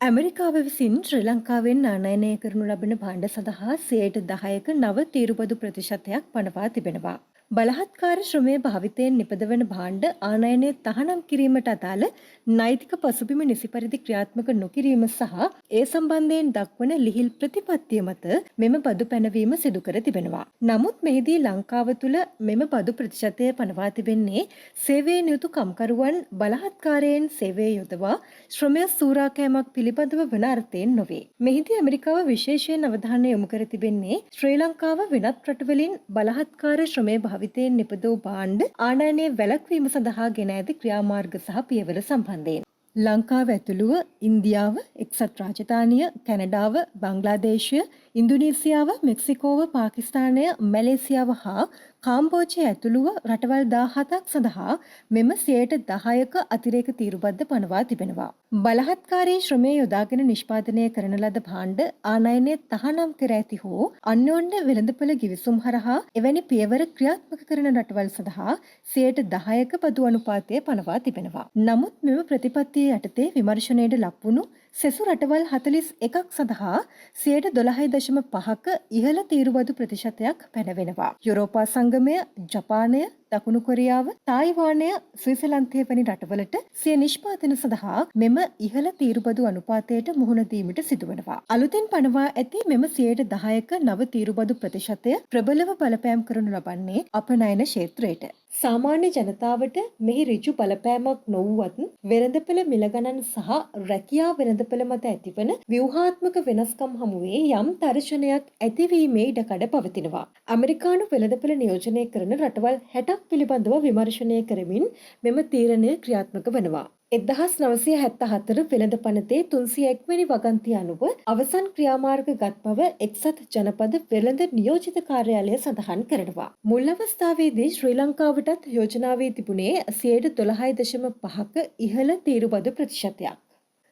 ඇමරිකාව විසින් ශ්‍රී ලංකාවෙන් ආනයනය කරනු ලබන භාණ්ඩ සඳහා 10%ක නව තීරුබදු ප්‍රතිශතයක් පනවා තිබෙනවා. බලහත්කාර ශ්‍රමය භාවිතයෙන් නිපදවන භාණ්ඩ ආනයනය තහනම් කිරීමට අදාළ නෛතික පසුබිම නිසි පරිදි ක්‍රියාත්මක නොකිරීම සහ ඒ සම්බන්ධයෙන් දක්වන ලිහිල් ප්‍රතිපත්තිය මත මෙම බදු පැනවීම සිදු කර තිබෙනවා. නමුත් මෙහිදී ලංකාව තුළ මෙම බදු ප්‍රතිශතය පනවා තිබෙන්නේ සේවයේ නියුතු කම්කරුවන් බලහත්කාරයෙන් සේවයේ යොදවා ශ්‍රමය සූරාකෑමක් පිළිබඳව වන අර්ථයෙන් නොවේ. මෙහිදී ඇමරිකාව විශේෂයෙන් අවධානය යොමු කර තිබෙන්නේ ශ්‍රී ලංකාව වෙනත් රටවලින් බලහත්කාර ශ්‍රමය භාවිතයෙන් නිපදවූ භාණ්ඩ ආනයනය වැළැක්වීම සඳහා ගෙන ඇති ක්‍රියාමාර්ග සහ පියවර සම්බන්ධයෙන්. ලංකාව ඇතුළුව ඉන්දියාව, එක්සත් රාජධානිය, කැනඩාව, බංග්ලාදේශය, ඉන්දුනීසියාව, මෙක්සිකෝව, පාකිස්තානය, මැලේසියාව හා කාම්බෝජය ඇතුළුව රටවල් 17ක් සඳහා මෙම 10%ක අතිරේක තීරුබද්ද පනවා තිබෙනවා. බලහත්කාරී ශ්‍රමය යොදාගෙන නිෂ්පාදනය කරන ලද භාණ්ඩ ආනයනය තහනම් කර ඇති හෝ අන්‍යෝන්‍ය වෙළඳපොළ ගිවිසුම් හරහා එවැනි පියවර ක්‍රියාත්මක කරන රටවල් සඳහා 10%ක බදු අනුපාතය පනවා තිබෙනවා. නමුත් මෙම ප්‍රතිපත්තිය යටතේ විමර්ශනයට ලක්වුණු සෙසු රටවල් 41ක් සඳහා 12.5ක ඉහළ තීරුබදු ප්‍රතිශතයක් පැනවෙනවා. යුරෝපා සංගමය, ජපානය, දකුණු කොරියාව, තායිවානය, ස්විට්සර්ලන්තය වැනි රටවලට සිය නිෂ්පාදන සඳහා මෙම ඉහළ තීරුබදු අනුපාතයට මුහුණ දීමට සිදුවනවා. අලුතෙන් පනවා ඇති මෙම 10%ක නව තීරුබදු ප්‍රතිශතය ප්‍රබලව බලපෑම් කරනු ලබන්නේ අපනයන ක්ෂේත්‍රයට. සාමාන්‍ය ජනතාවට මෙහි ඍජු බලපෑමක් නොවුවත් වෙළඳපොළ මිල ගණන් සහ රැකියා වෙළඳපොළ මත ඇතිවන ව්‍යුහාත්මක වෙනස්කම් හමුවේ යම් තර්ජනයක් ඇතිවීමේ ඉඩකඩ පවතිනවා. ඇමරිකානු වෙළඳපොළ නියෝජනය කරන රටවල් 60ක් පිළිබඳව විමර්ශනය කරමින් මෙම තීරණය ක්‍රියාත්මක වනවා. 1974 වෙළඳ පනතේ 301 වෙනි වගන්තිය අනුව අවසන් ක්‍රියාමාර්ග ගත් බව එක්සත් ජනපද වෙළඳ නියෝජිත කාර්යාලය සඳහන් කරනවා. මුල් අවස්ථාවේදී ශ්‍රී ලංකාවටත් යෝජනා වී තිබුණේ 12.5ක ඉහළ තීරුබදු ප්‍රතිශතයක්.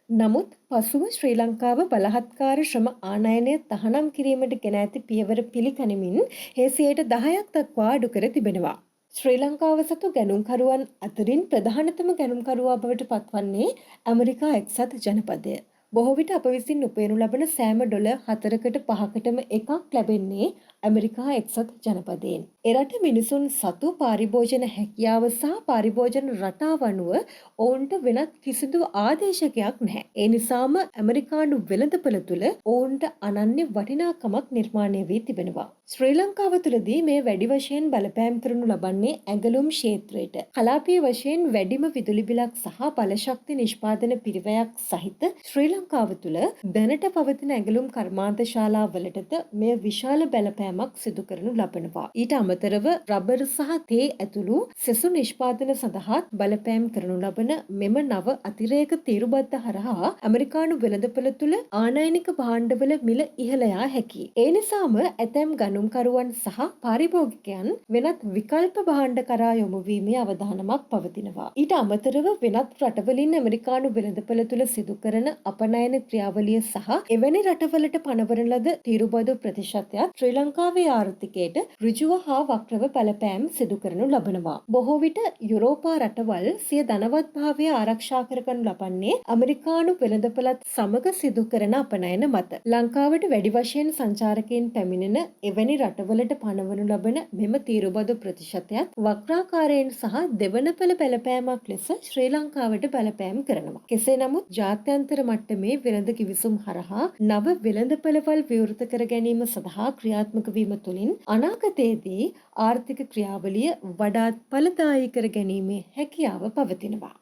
නමුත් පසුව ශ්‍රී ලංකාව බලහත්කාර ශ්‍රම ආනයනය තහනම් කිරීමට ගෙන ඇති පියවර පිළිගනිමින් ඒ 10%ක් දක්වා අඩු කර තිබෙනවා. ශ්‍රී ලංකාව සතු ගැනුම්කරුවන් අතරින් ප්‍රධානතම ගැනුම්කරුවා බවට පත්වන්නේ ඇමරිකා එක්සත් ජනපදය. බොහෝ විට අප විසින් උපයනු ලබන සෑම ඩොලර් 4කට 5කටම එකක් ලැබෙන්නේ ඇමරිකා එක්සත් ජනපදයෙන්. එරට මිනිසුන් සතු පාරිභෝජන හැකියාව සහ පාරිභෝජන රටාව අනුව ඔවුන්ට වෙනත් කිසිදු ආදේශකයක් නැහැ. ඒ නිසාම ඇමරිකානු වෙළඳපොළ තුළ ඔවුන්ට අනන්‍ය වටිනාකමක් නිර්මාණය වී තිබෙනවා. ශ්‍රී ලංකාව තුළදී මේ වැඩි වශයෙන් බලපෑම් කරනු ලබන්නේ ඇඟලුම් ක්ෂේත්‍රයට. කලාපීය වශයෙන් වැඩිම විදුලි බිලක් සහ බලශක්ති නිෂ්පාදන පිරිවැයක් සහිත ශ්‍රී ලංකාව තුළ දැනට පවතින ඇඟලුම් කර්මාන්ත ශාලාවලටද මෙය විශාල බලපෑමක් සිදු කරනු ලබනවා. ඊට අමතරව රබර් සහ තේ ඇතුළු සෙසු නිෂ්පාදන සඳහා බලපෑම් කරනු ලබන මෙම නව අතිරේක තීරුබද්ද හරහා ඇමරිකානු වෙළඳපොළ තුළ ආනයනික භාණ්ඩවල මිල ඉහළ යා හැකියි. ඒ නිසාම ඇතැම් ගනුම්කරුවන් සහ පාරිභෝගිකයන් වෙනත් විකල්ප භාණ්ඩ කරා යොමු වීමේ අවධානමක් පවතිනවා. ඊට අමතරව වෙනත් රටවලින් ඇමරිකානු වෙළඳපොළ තුළ සිදු කරන අපනයන ක්‍රියාවලිය සහ එවැනි රටවලට පනවන ලද තීරුබදු ප්‍රතිශතයත් ශ්‍රී ලංකාවේ ආර්ථිකයට ඍජුව හා වක්‍රව බලපෑම් සිදු කරනු ලබනවා. බොහෝ විට යුරෝපා රටවල් සිය ධනවත්භාවය ආරක්ෂා කරගනු ලබන්නේ ඇමරිකානු වෙළඳපොළත් සමග සිදු කරන අපනයන මත. ලංකාවට වැඩි වශයෙන් සංචාරකයන් පැමිණෙන එවැනි රටවලට පනවනු ලබන මෙම තීරුබදු ප්‍රතිශතයත් වක්‍රාකාරයෙන් සහ දෙවන පෙළ බලපෑමක් ලෙස ශ්‍රී ලංකාවට බලපෑම් කරනවා. කෙසේ නමුත් ජාත්‍යන්තර මට්ටමේ වෙළඳ කිවිසුම් හරහා නව වෙළඳපොළවල් විවෘත කර ගැනීම සඳහා ක්‍රියාත්මක වීම තුළින් අනාගතයේදී ආර්ථික ක්‍රියාවලිය වඩාත් ඵලදායී කර ගැනීමේ හැකියාව පවතිනවා.